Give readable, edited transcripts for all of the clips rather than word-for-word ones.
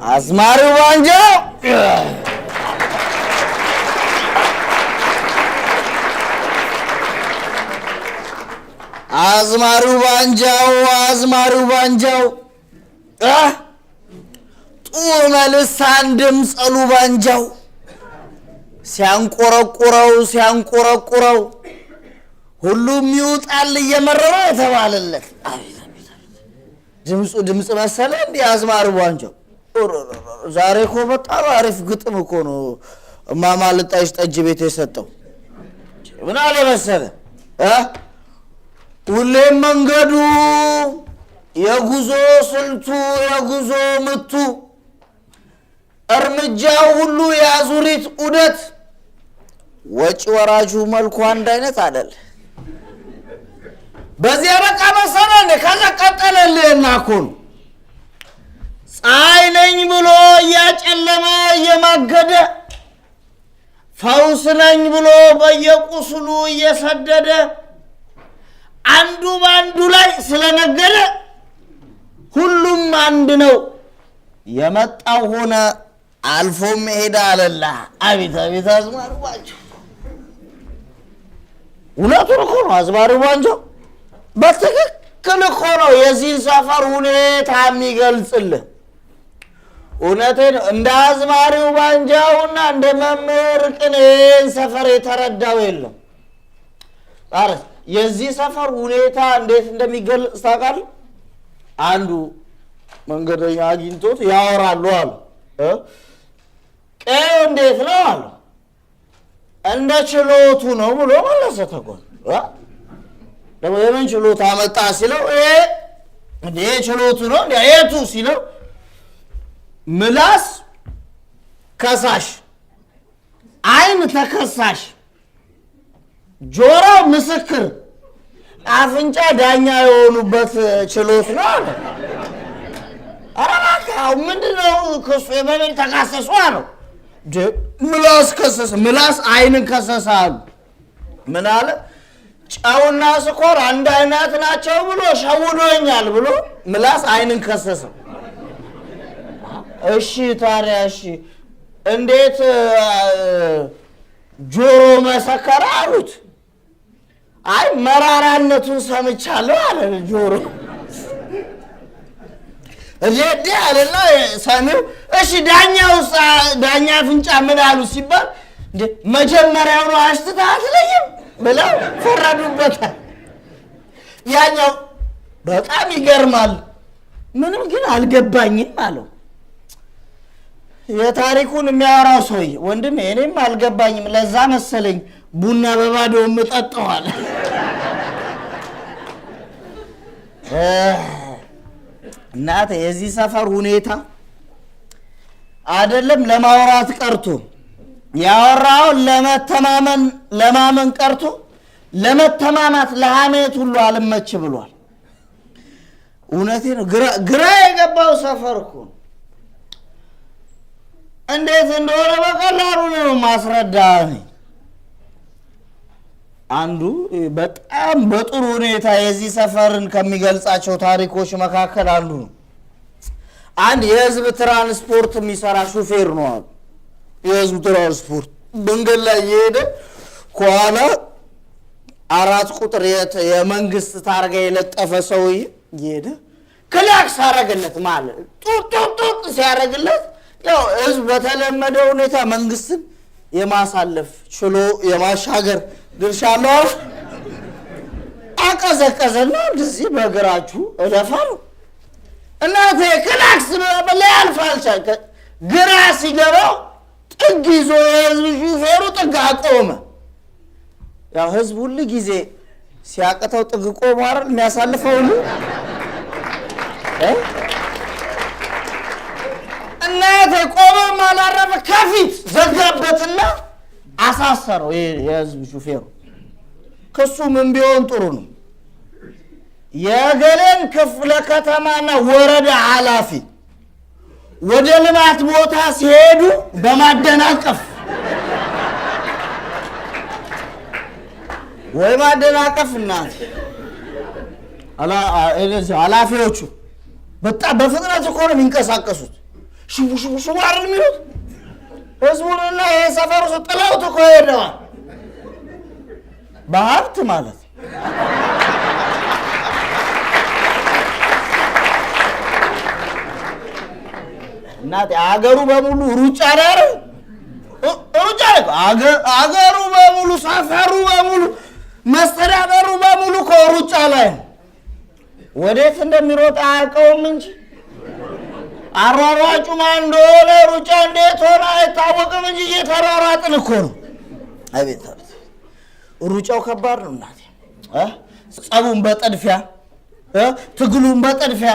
አዝማሪው ባንጃው ጡመ ልሳን ድምፀሉ ባንጃው ሲያንቆረቁረው ሁሉም ይውጣል እየመረረ የተባለለት ድምፅ መሰለ እንዴ አዝማሪው ባንጃው። ዛሬ እኮ በጣም አሪፍ ግጥም እኮ ነው እማማ ልጣይሽ ጠጅ ቤት የሰጠው። ምን አለ መሰለ ሁሌም መንገዱ የጉዞ ስልቱ የጉዞ ምቱ እርምጃው ሁሉ ያዙሪት ዑደት ወጪ ወራጁ መልኩ አንድ አይነት አይደል። በዚያ በቃ መሰለኝ ከቀጠለልህና እኮ ፀሐይ ነኝ ብሎ እያጨለመ እየማገደ ፈውስ ነኝ ብሎ በየቁስሉ እየሰደደ አንዱ ባንዱ ላይ ስለነገደ ሁሉም አንድ ነው የመጣው ሆነ አልፎም ሄዳ አለላ። አቤት አቤት አዝማሪው ባንጃው እውነቱን እኮ ነው። አዝማሪው ባንጃው በትክክል እኮ ነው የዚህን ሰፈር ሁኔታ የሚገልጽልህ። እውነቴን እንደ አዝማሪው ባንጃውና እንደ መምህር ቅኔን ሰፈር የተረዳው የለም። አረ የዚህ ሰፈር ሁኔታ እንዴት እንደሚገልጽ ታውቃለህ? አንዱ መንገደኛ አግኝቶት ያወራሉ አሉ። ቀይ እንዴት ነው አሉ። እንደ ችሎቱ ነው ብሎ መለሰ። ተቆን ደግሞ የምን ችሎታ አመጣ ሲለው እንዴ ችሎቱ ነው እንዴ የቱ ሲለው ምላስ ከሳሽ፣ አይን ተከሳሽ፣ ጆሮ ምስክር፣ አፍንጫ ዳኛ የሆኑበት ችሎት ነው አለ። አራካው ምንድነው ከሱ የበለኝ ተካሰሱ አለው። ምላስ ከሰሰ፣ ምላስ አይንን ከሰሰ አሉ። ምን አለ? ጨውና ስኳር አንድ አይነት ናቸው ብሎ ሸውዶኛል ብሎ ምላስ አይንን ከሰሰ። እሺ ታዲያ እሺ እንዴት ጆሮ መሰከረ አሉት። አይ መራራነቱን ሰምቻለሁ አለ ጆሮ። እጄ አለና ሰሚው እሺ ዳኛ አፍንጫ ምን አሉ ሲባል እንዴ መጀመሪያው ነው አሽትታ አትለይም ብለው ፈረዱበታል። ያኛው በጣም ይገርማል፣ ምንም ግን አልገባኝም አለው። የታሪኩን የሚያወራው ሰውዬ ወንድሜ እኔም አልገባኝም ለዛ መሰለኝ ቡና በባዶ ምጠጣዋል። እናቴ የዚህ ሰፈር ሁኔታ አይደለም ለማውራት ቀርቶ ያወራውን ለማመን ቀርቶ ለመተማማት ለሐሜት ሁሉ አልመች ብሏል። እውነቴ ነው። ግራ የገባው ሰፈር እኮ እንዴት እንደሆነ በቀላሉ ነው ማስረዳኝ። አንዱ በጣም በጥሩ ሁኔታ የዚህ ሰፈርን ከሚገልጻቸው ታሪኮች መካከል አንዱ ነው። አንድ የህዝብ ትራንስፖርት የሚሰራ ሹፌር ነው አሉ። የህዝብ ትራንስፖርት መንገድ ላይ የሄደ ከኋላ 4 ቁጥር የመንግስት ታርጋ የለጠፈ ሰውዬ የሄደ ክላክስ አረገለት ማለት ጡጥ ሲያረግለት ያው ህዝብ በተለመደው ሁኔታ መንግስትን የማሳለፍ ችሎ የማሻገር ድርሻ አለው። አቀዘቀዘና እንደዚህ በእግራችሁ እለፋሉ እናቴ ክላክስ በለያልፍ አልቻለ። ግራ ሲገባው ጥግ ይዞ የህዝብ ሹፌሩ ጥግ አቆመ። ያው ህዝብ ሁሉ ጊዜ ሲያቀተው ጥግ ቆሞ አይደል የሚያሳልፈው ሁሉ እናቴ ቆመ ማላረፈ ከፊት ዘጋበትና አሳሰረው የህዝብ ሹፌሩ። ክሱ ምን ቢሆን ጥሩ ነው? የገሌን ክፍለ ከተማና ወረዳ ኃላፊ ወደ ልማት ቦታ ሲሄዱ በማደናቀፍ ወይ ማደናቀፍ እናት ኃላፊዎቹ በጣም በፍጥነት እኮ ነው የሚንቀሳቀሱት። ሽቡ ሽቡ ሽቡ አይደል የሚሉት? ህዝቡንና የሰፈሩ ጥለውት እኮ ሄደዋል። በሀብት ማለት እናቴ አገሩ በሙሉ ሩጫ ላይ ሩጫ አገሩ በሙሉ ሰፈሩ በሙሉ መስተዳደሩ በሙሉ ከሩጫ ላይ ወዴት እንደሚሮጥ አያውቀውም እንጂ አሯሯጩ ማን እንደሆነ ሩጫ እንዴት ሆነ አይታወቅም እንጂ እየተሯሯጥን እኮ ነው። አቤት አቤት ሩጫው ከባድ ነው እናቴ። ጸቡን በጥድፊያ ትግሉን በጥድፊያ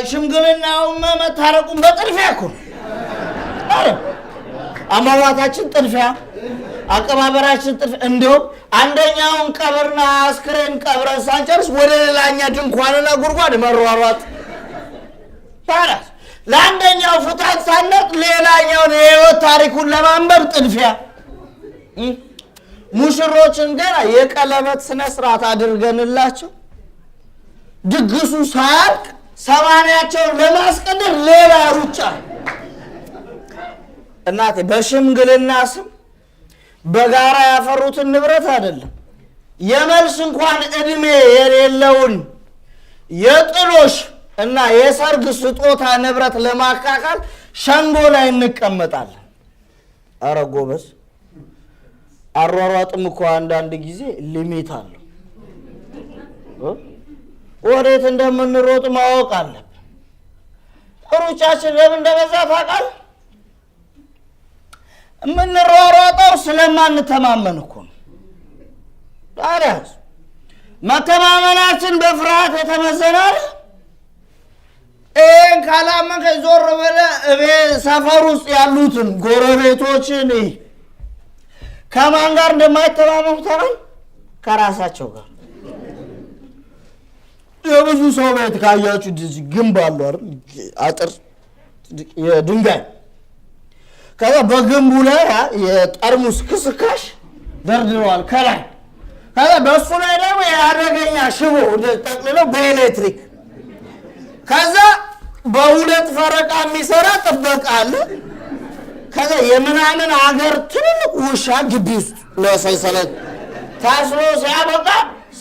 ሽምግልናውን መታረቁን በጥድፊያ እኮ አረ አሟሟታችን ጥድፊያ፣ አቀባበራችን ጥድፊያ። እንደውም አንደኛውን ቀብርና አስክሬን ቀብረን ሳንጨርስ ወደ ሌላኛ ድንኳንና ጉድጓድ መሯሯጥ ታራስ ለአንደኛው ፍታት ሳንለቅ ሌላኛውን የህይወት ታሪኩን ለማንበብ ጥድፊያ። ሙሽሮችን ገና የቀለበት ስነ ስርዓት አድርገንላቸው ድግሱ ሳያልቅ ሰማንያቸውን ለማስቀደር ሌላ ሩጫ። እናቴ በሽምግልና ስም በጋራ ያፈሩትን ንብረት አይደለም የመልስ እንኳን እድሜ የሌለውን የጥሎሽ እና የሰርግ ስጦታ ንብረት ለማካካል ሸንጎ ላይ እንቀመጣለን። አረ ጎበዝ አሯሯጥም እኮ አንዳንድ ጊዜ ሊሚት አለው። ወዴት እንደምንሮጥ ማወቅ አለብን። ሩጫችን ለምን እንደበዛ ታውቃለህ? የምንሯሯጠው ስለማንተማመን እኮ ነው። ታዲያ መተማመናችን በፍርሃት የተመዘነ አይደል? ይህን ካላመንከኝ ዞር ብለህ እቤት ሰፈር ውስጥ ያሉትን ጎረቤቶችን ከማን ጋር እንደማይተማመኑ ታውቃለህ? ከራሳቸው ጋር። የብዙ ሰው ቤት ካያችሁ ግንብ አለው አይደል? አጥር የድንጋይ ከዛ በግንቡ ላይ የጠርሙስ ክስካሽ ደርድረዋል ከላይ። ከዛ በሱ ላይ ደግሞ የአደገኛ ሽቦ ጠቅልለው በኤሌክትሪክ ከዛ በሁለት ፈረቃ የሚሰራ ጥበቃ አለ። ከዛ የምናምን አገር ትልቅ ውሻ ግቢ ውስጥ ለሰንሰለት ታስሮ ሲያበቃ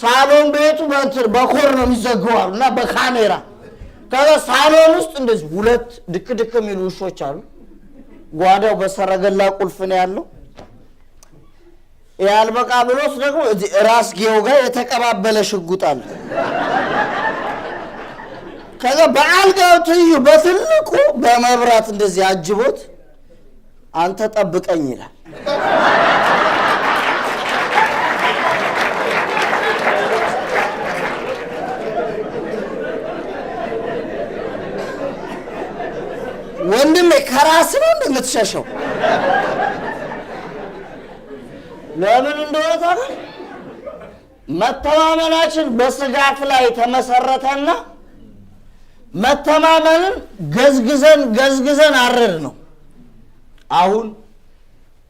ሳሎን ቤቱ በኮር ነው የሚዘጋው እና በካሜራ ከዛ ሳሎን ውስጥ እንደዚህ ሁለት ድክ ድክ የሚሉ ውሾች አሉ። ጓዳው በሰረገላ ቁልፍ ነው ያለው። ያልበቃ ብሎስ ደግሞ ራስጌው ጋር የተቀባበለ ሽጉጥ አለ። ከዛ በአልጋው ትይዩ በትልቁ በመብራት እንደዚህ አጅቦት አንተ ጠብቀኝ ይላል። ወንድሜ ከራስ ነው እንደምትሸሸው። ለምን እንደሆነ ታውቃለህ? መተማመናችን በስጋት ላይ ተመሰረተና መተማመንን ገዝግዘን አረድ ነው። አሁን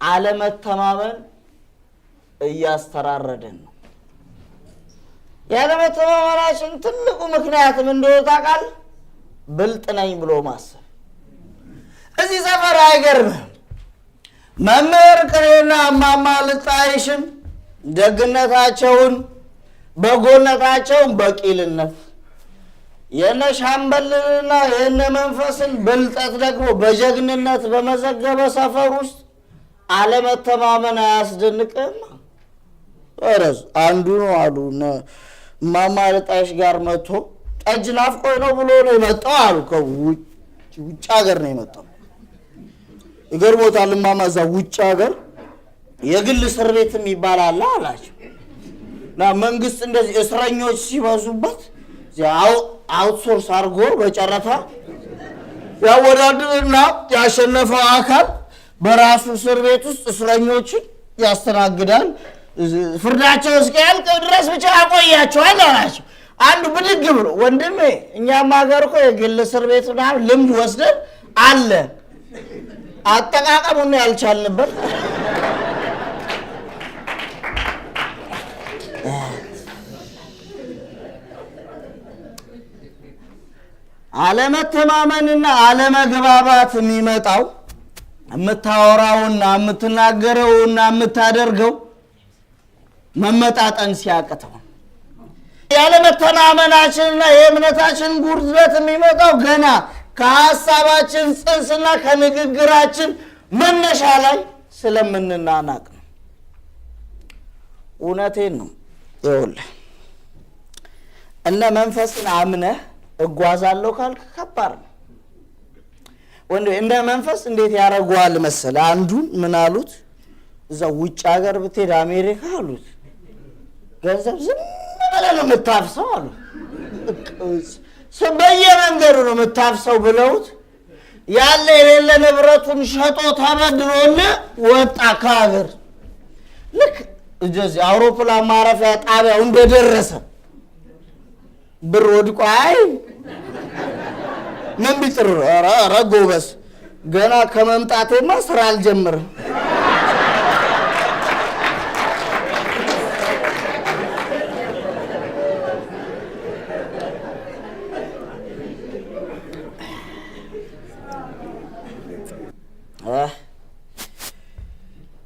አለመተማመን እያስተራረደን ነው። ያለመተማመናችን ትልቁ ምክንያት ምን እንደሆነ ታውቃለህ? ብልጥ ነኝ ብሎ ማሰብ። እዚህ ሰፈር አይገርምህም? መምህር ቅኔና እማማ ልጣይሽን ደግነታቸውን በጎነታቸውን በቂልነት የነ ሻምበልንና የነ መንፈስን ብልጠት ደግሞ በጀግንነት በመዘገበ ሰፈር ውስጥ አለመተማመን አያስደንቅም? ወረስ አንዱ ነው አሉ እማማ ልጣይሽ ጋር መጥቶ ጠጅ ናፍቆኝ ነው ብሎ ነው የመጣው አሉ። ከውጭ ሀገር ነው የመጣው። ይገርሞታል። እማማ እዛ ውጭ ሀገር የግል እስር ቤትም ይባላል አላቸው። እና መንግስት እንደዚህ እስረኞች ሲበዙበት አውትሶርስ አድርጎ በጨረታ ያወዳድርና ያሸነፈው አካል በራሱ እስር ቤት ውስጥ እስረኞችን ያስተናግዳል። ፍርዳቸው እስኪያልቅ ድረስ ብቻ ያቆያቸዋል አላቸው። አንዱ ብድግ ብሎ ወንድሜ እኛም ሀገር እኮ የግል እስር ቤት ምናምን ልምድ ወስደን አለ አጠቃቀሙን ያልቻልንበት። አለመተማመንና አለመግባባት የሚመጣው የምታወራውና የምትናገረውና የምታደርገው መመጣጠን ሲያቅተው። ያለመተማመናችንና የእምነታችን ጉድለት የሚመጣው ገና ከሐሳባችን ጽንስና ከንግግራችን መነሻ ላይ ስለምንናናቅ ነው። እውነቴን ነው። ይኸውልህ እነ መንፈስን አምነህ እጓዛለሁ ካልክ ከባድ ነው ወንድ። እንደ መንፈስ እንዴት ያደርገዋል መሰለህ? አንዱን ምን አሉት? እዛ ውጭ ሀገር ብትሄድ አሜሪካ አሉት ገንዘብ ዝም ብለህ ነው የምታፍሰው አሉት። በየመንገዱ ነው የምታፍሰው ብለውት ያለ የሌለ ንብረቱን ሸጦ ተበድሮልህ ወጣ ከሀገር። ልክ እዚህ አውሮፕላን ማረፊያ ጣቢያው እንደደረሰ ብር ወድቆ አይ ምን ቢጥር ኧረ ጎበዝ ገና ከመምጣቴማ ስራ አልጀምርም።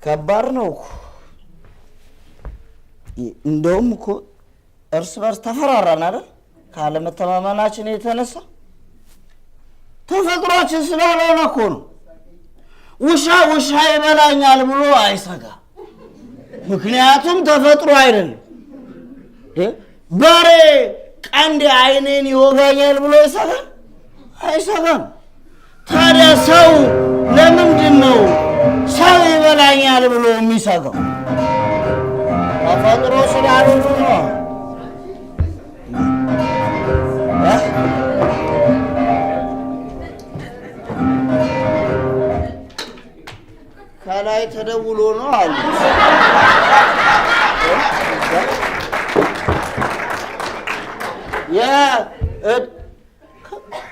ከባድ ነው እኮ። እንደውም እኮ እርስ በርስ ተፈራራን አይደል? ካለመተማመናችን የተነሳ ተፈጥሯችን ስላልሆነ እኮ ነው። ውሻ ይበላኛል ብሎ አይሰጋ፣ ምክንያቱም ተፈጥሮ አይደለም። በሬ ቀንዴ አይኔን ይወጋኛል ብሎ ይሰጋል? አይሰጋም። ታዲያ ሰው ለምንድን ነው ሰው ይበላኛል ብሎ የሚሰጋው? ተፈጥሮ ስላልሆነ ነው። ከላይ ተደውሎ ነው አሉ።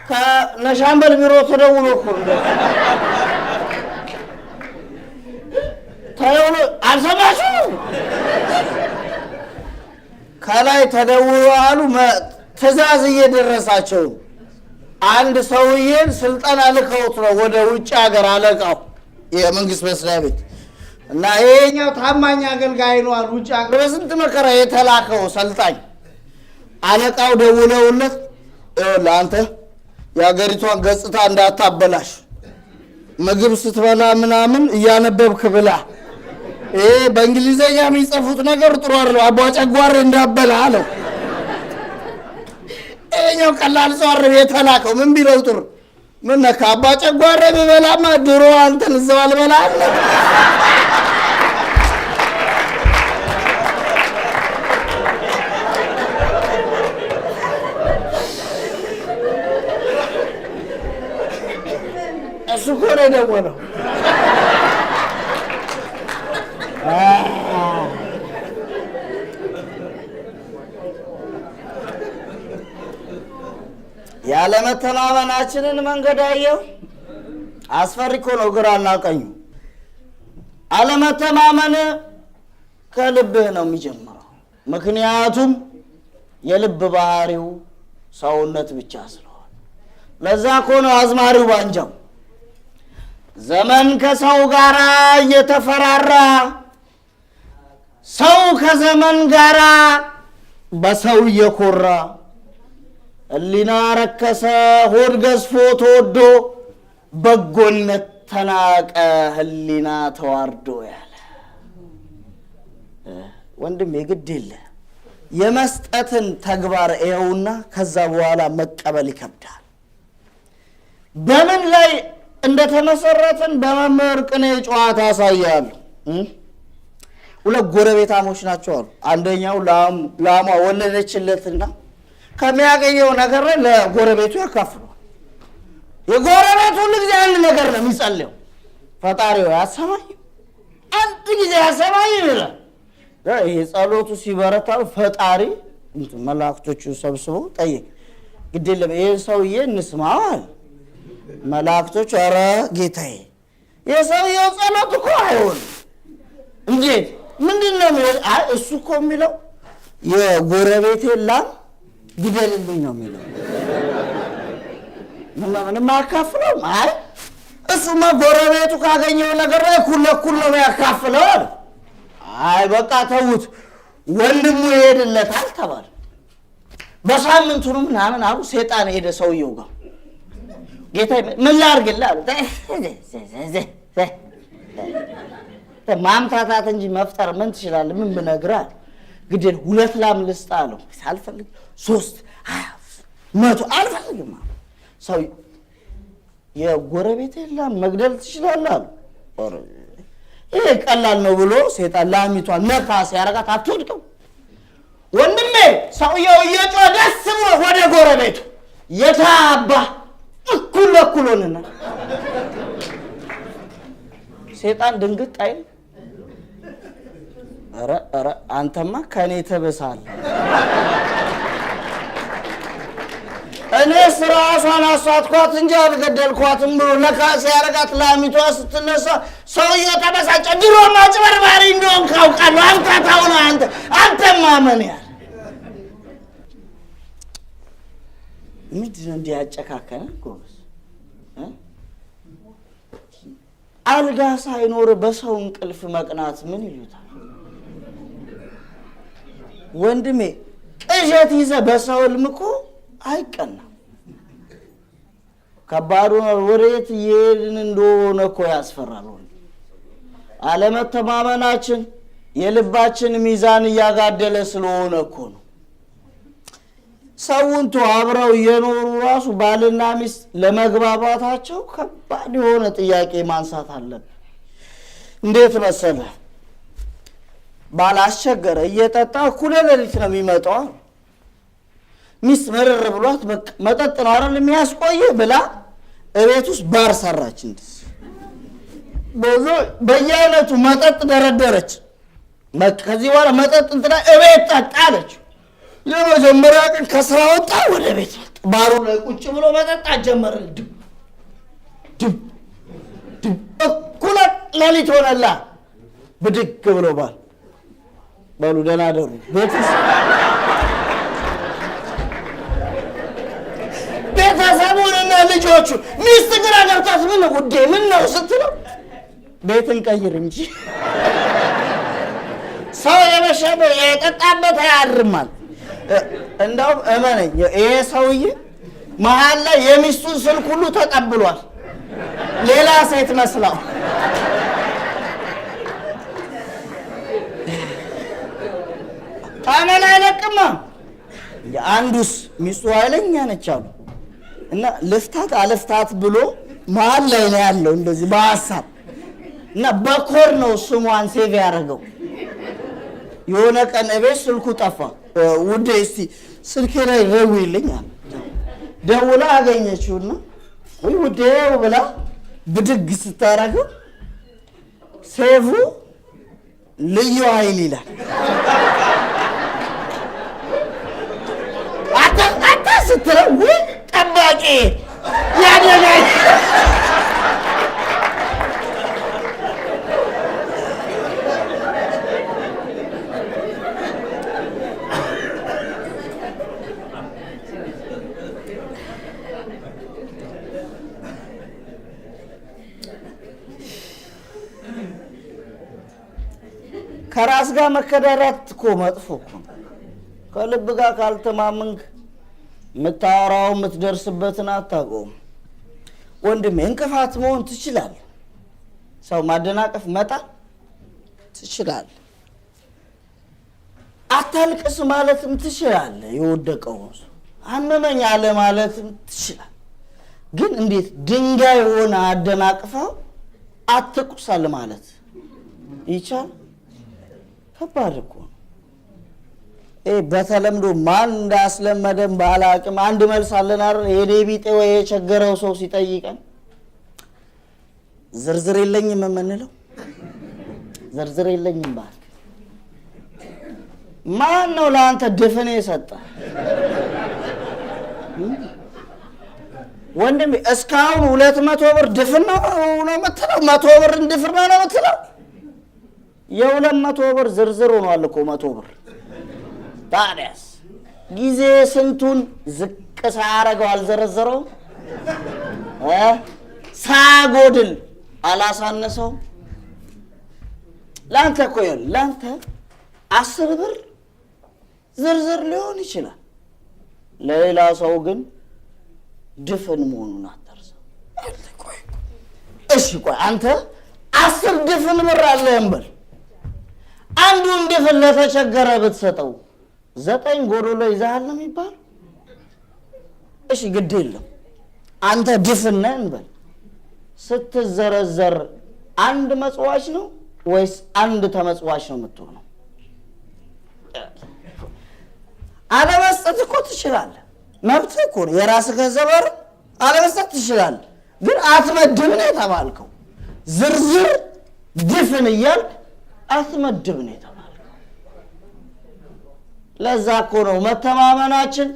ከነሻምበል ቢሮ ተደውሎ እኮ ተደውሎ አልሰማሽም? ከላይ ተደውሎ አሉ። ትዕዛዝ እየደረሳቸው አንድ ሰውዬን ስልጠና ልከውት ነው ወደ ውጭ ሀገር አለቃው የመንግስት መስሪያ ቤት እና ይሄኛው ታማኝ አገልጋይ ነው አሉ። ውጭ ሀገር በስንት መከራ የተላከው ሰልጣኝ አለቃው ደውለውለት ይኸውልህ አንተ የሀገሪቷን ገጽታ እንዳታበላሽ ምግብ ስትበላ ምናምን እያነበብክ ብላ። ይሄ በእንግሊዘኛ የሚጽፉት ነገር ጥሩ አይደለም፣ አቧጨጓሬ እንዳበላ አለው። ይሄኛው ቀላል ሰው አይደል የተላከው። ምን ቢለው ጥሩ ምን ነካ? አቧጨጓሬ ብበላማ ድሮ አንተን እዛው አልበላም። እሱ እኮ ነው የደወለው። ያለመተማመናችንን መንገድ አየው። አስፈሪ እኮ ነው፣ ግራና ቀኙ። አለመተማመን ከልብህ ነው የሚጀምረው። ምክንያቱም የልብ ባህሪው ሰውነት ብቻ ስለሆነ። ለዛ እኮ ነው አዝማሪው ባንጃው ዘመን ከሰው ጋር እየተፈራራ ሰው ከዘመን ጋር በሰው እየኮራ ሕሊና ረከሰ ሆድ ገዝፎ ተወዶ በጎነት ተናቀ ሕሊና ተዋርዶ ያለ ወንድም የግድ የለ የመስጠትን ተግባር ይኸውና ከዛ በኋላ መቀበል ይከብዳል። በምን ላይ እንደተመሰረትን በመምህር ቅኔ ጨዋታ ያሳያሉ። ሁለት ጎረቤታሞች ናቸው አሉ። አንደኛው ላሟ ወለደችለትና ከሚያገኘው ነገር ላይ ለጎረቤቱ ያካፍሏል። የጎረቤቱ ሁሉ ጊዜ አንድ ነገር ነው የሚጸልየው፣ ፈጣሪው ያሰማኝ አንድ ጊዜ ያሰማኝ ይላል። ይሄ ጸሎቱ ሲበረታ ፈጣሪ መላእክቶቹ ሰብስቦ ጠየቅ፣ ግድ የለም ይሄ ሰውዬ እንስማዋል። መላእክቶቹ ኧረ ጌታዬ የሰውየው ጸሎት እኮ አይሆንም። እንዴት ምንድን ነው የሚለው? እሱ እኮ የሚለው የጎረቤቴ ላም ግደልልኝ ነው የሚለው። ምንም አካፍለው አይ እሱማ ጎረቤቱ ካገኘው ነገር ላይ እኩል ነው ያካፍለው። አይ በቃ ተውት ወንድሙ ይሄድለታል ተባለ። በሳምንቱ ነው ምናምን አሉ ሰይጣን ሄደ ሰውየው ጋር ጌታ ምን ላድርግልህ አለ። ማምታታት እንጂ መፍጠር ምን ትችላለህ? ምን ብነግርህ ግዴን 2 ላም ልስጥ አለው። አልፈልግም 3 100 አልፈልግም ሰው የጎረቤት ላም መግደል ትችላለህ አሉ። ይሄ ቀላል ነው ብሎ ሰይጣን ላሚቷን ነካ ሲያረጋት አትወድቅም። ወንድሜ ሰውየው እየጮኸ ደስ ብሎ ወደ ጎረቤቱ የታባ እኩል ሆነና ሰይጣን ድንግጥ አይል። ኧረ አንተማ ከኔ ተበሳለህ። እኔ ስራሷን አሳትኳት እንጂ አልገደልኳትም ብሎ ነካ ሲያረጋት ላሚቷ ስትነሳ ሰውየው ተበሳጨ። ድሮ ማጭበርባሪ እንደሆንክ አውቃለሁ አምታታው ነው አንተማ ምን ያህል ምንድን ነው እንዲህ ያጨካከነ ጎበዝ? አልጋ ሳይኖር በሰው እንቅልፍ መቅናት ምን ይሉታል? ወንድሜ ቅዠት ይዘህ በሰው ህልም እኮ አይቀናም። ከባዱ ነው። ወዴት እየሄድን እንደሆነ እኮ ያስፈራል። አለመተማመናችን የልባችን ሚዛን እያጋደለ ስለሆነ እኮ ነው። ሰውንቱ አብረው እየኖሩ ራሱ ባልና ሚስት ለመግባባታቸው ከባድ የሆነ ጥያቄ ማንሳት አለብን። እንዴት መሰለህ? ባል አስቸገረ እየጠጣ እኩለ ሌሊት ነው የሚመጣው። ሚስት መረር ብሏት በቃ መጠጥ ነው አይደል የሚያስቆይ ብላ እቤት ውስጥ ባር ሰራች። እንደዚህ በየአይነቱ መጠጥ ደረደረች። ከዚህ በኋላ መጠጥ እንትና እቤት ጠጣለች። የመጀመሪያ ቀን ከስራ ወጣ ወደ ቤት ባሩ ላይ ቁጭ ብሎ መጠጣት ጀመረ። ድብ እኩለ ሌሊት ሆነላ። ብድግ ብሎ ባል በሉ ደህና ደሩ ቤተሰቡንና ልጆቹ ሚስት ግራ ገብቷት ምን ውዴ ምን ነው ስትለው ቤት እንቀይር እንጂ ሰው የመሸበ የጠጣበት አያድርማል። እንደውም እመነኝ ይሄ ሰውዬ መሀል ላይ የሚስቱን ስልክ ሁሉ ተቀብሏል። ሌላ ሴት መስላው ታመና አይለቅማ። አንዱስ ሚስቱ ኃይለኛ ነች አሉ እና ልፍታት አለፍታት ብሎ መሀል ላይ ነው ያለው እንደዚህ በሀሳብ እና በኮር ነው ስሟን ሴቭ ያደረገው። የሆነ ቀን እቤት ስልኩ ጠፋ። ውዴ እስቲ ስልኬ ላይ ደውይልኝ አለ። ደውላ አገኘችውና ወይ ውዴው ብላ ብድግ ስታረገው ሴቭ ልዩ ኃይል ይላል። አታ ስትለው ወይ ጠባቂ ያደረገ ከራስ ጋር መከዳዳት እኮ መጥፎ እኮ። ከልብ ጋር ካልተማመንክ የምታወራው የምትደርስበትን አታውቀውም። ወንድሜ እንቅፋት መሆን ትችላለህ። ሰው ማደናቀፍ መጣል ትችላለህ። አታልቅስ ማለትም ትችላለህ። የወደቀው አመመኝ አለ ማለትም ትችላለህ። ግን እንዴት ድንጋይ ሆነ አደናቅፈው አትቁሰል ማለት ይቻላል? ከባድ እኮ ነው። በተለምዶ ማን እንዳስለመደን ባላቅም አንድ መልስ አለን አይደል? የዴቢጤ ወይ የቸገረው ሰው ሲጠይቀን ዝርዝር የለኝም የምንለው ዝርዝር የለኝም ባል ማን ነው ለአንተ ድፍን የሰጠ? ወንድሜ እስካሁን 200 ብር ድፍን ነው የምትለው? 100 ብር ድፍን ነው የምትለው? የ200 ብር ዝርዝር ሆኗል እኮ 100 ብር። ታዲያስ ጊዜ ስንቱን ዝቅ ሳያረገው አልዘረዘረው? ሳጎድል አላሳነሰው ላንተ ቆየል ላንተ 10 ብር ዝርዝር ሊሆን ይችላል ለሌላ ሰው ግን ድፍን መሆኑን አታርሰው እሺ ቆይ አንተ 10 ድፍን ብር አለህ እንበል አንዱን ድፍን ለተቸገረ ብትሰጠው 9 ጎዶሎ ይዛል ነው የሚባል እሺ ግድ የለም አንተ ድፍን ነህ እንበል ስትዘረዘር አንድ መጽዋች ነው ወይስ አንድ ተመጽዋች ነው የምትሆነው አለመስጠት እኮ ትችላለህ መብት እኮ ነው የራስህ ገንዘብ አለመስጠት ትችላለህ ግን አትመድብ ነው የተባልከው ዝርዝር ድፍን እያልክ አትመድብ ነው የተባልከው ለዛ እኮ ነው መተማመናችን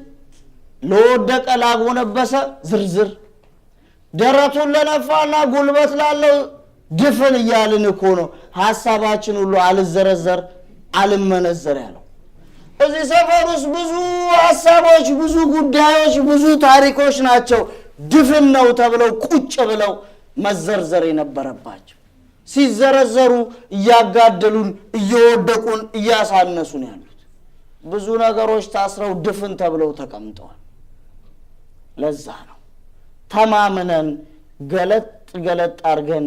ለወደቀ ላጎነበሰ ዝርዝር ደረቱን ለነፋና ጉልበት ላለው ድፍን እያልን እኮ ነው ሐሳባችን ሁሉ አልዘረዘር አልመነዘር ያለው እዚህ ሰፈር ውስጥ ብዙ ሐሳቦች ብዙ ጉዳዮች ብዙ ታሪኮች ናቸው ድፍን ነው ተብለው ቁጭ ብለው መዘርዘር የነበረባቸው ሲዘረዘሩ እያጋደሉን እየወደቁን እያሳነሱን ያሉት ብዙ ነገሮች ታስረው ድፍን ተብለው ተቀምጠዋል ለዛ ነው ተማምነን ገለጥ አርገን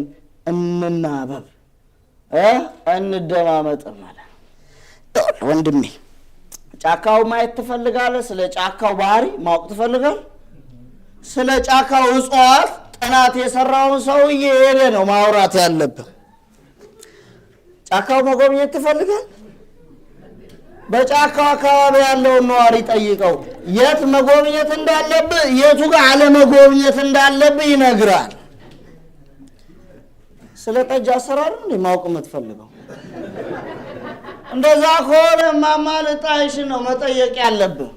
እንናበብ እንደማመጥ ማለት ወንድሜ ጫካው ማየት ትፈልጋለህ ስለ ጫካው ባህሪ ማወቅ ትፈልጋለህ ስለ ጫካው እጽዋት ጥናት የሰራው ሰውዬ ሄደ ነው ማውራት ያለብህ ጫካው መጎብኘት ትፈልጋለህ በጫካው አካባቢ ያለው ነዋሪ ጠይቀው የት መጎብኘት እንዳለብህ የቱ ጋር አለ መጎብኘት እንዳለብህ ይነግራል ስለ ጠጅ አሰራር እንዴ ማወቅ የምትፈልገው እንደዛ ከሆነ ማማልጣይሽ ነው መጠየቅ ያለብህ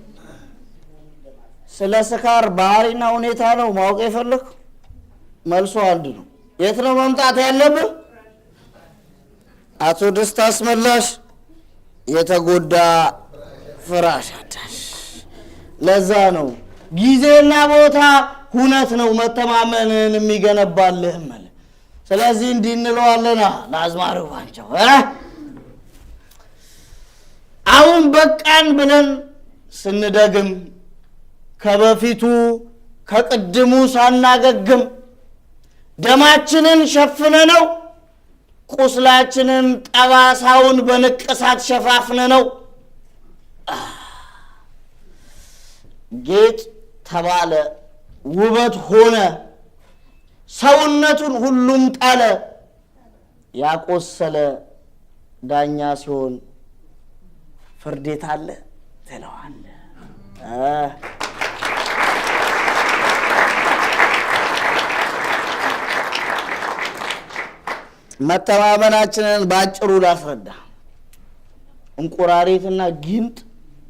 ስለ ስካር ባህሪና ሁኔታ ነው ማወቅ የፈለክ መልሶ አንድ ነው የት ነው መምጣት ያለብህ አቶ ደስታ አስመላሽ የተጎዳ ፍራሽ አዳሽ ለዛ ነው ጊዜና ቦታ ሁነት ነው መተማመንን የሚገነባልህ ማለት ስለዚህ እንዲንለዋለና ለአዝማሪው ባንቸው አሁን በቃን ብለን ስንደግም ከበፊቱ ከቅድሙ ሳናገግም ደማችንን ሸፍነነው ቁስላችንን ጠባሳውን በንቅሳት ሸፋፍነነው ጌጥ ተባለ ውበት ሆነ ሰውነቱን ሁሉም ጣለ ያቆሰለ ዳኛ ሲሆን ፍርዴት አለ ተለዋለ መተማመናችንን ባጭሩ ላስረዳ እንቁራሪትና ጊንጥ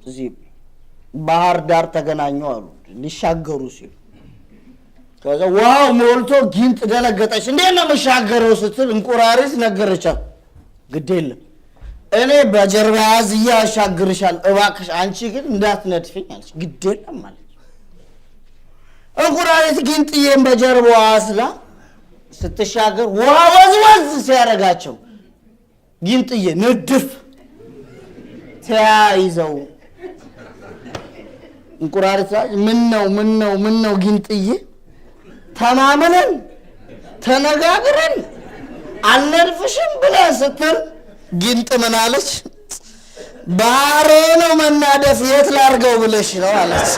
እዚህ ባህር ዳር ተገናኙ አሉ ሊሻገሩ ሲሉ ከዛ ዋው ሞልቶ ጊንጥ ደነገጠች እንዴት ነው መሻገረው ስትል እንቁራሪት ነገረቻት ግድ የለም እኔ በጀርባ ያዝያ አሻግርሻል እባክሽ አንቺ ግን እንዳትነድፊኝ አለች ግድ የለም ማለት እንቁራሪት ጊንጥዬን በጀርባዋ አስላ ስትሻገር ውሃ ወዝወዝ ሲያረጋቸው ጊንጥዬ ንድፍ ተያይዘው እንቁራሪት ምን ነው ጊንጥዬ ተማመነን ተነጋግረን አልነድፍሽም ብለህ ስትል ጊንጥ ምን አለች ባህሬ ነው መናደፍ የት ላርገው ብለሽ ነው አለች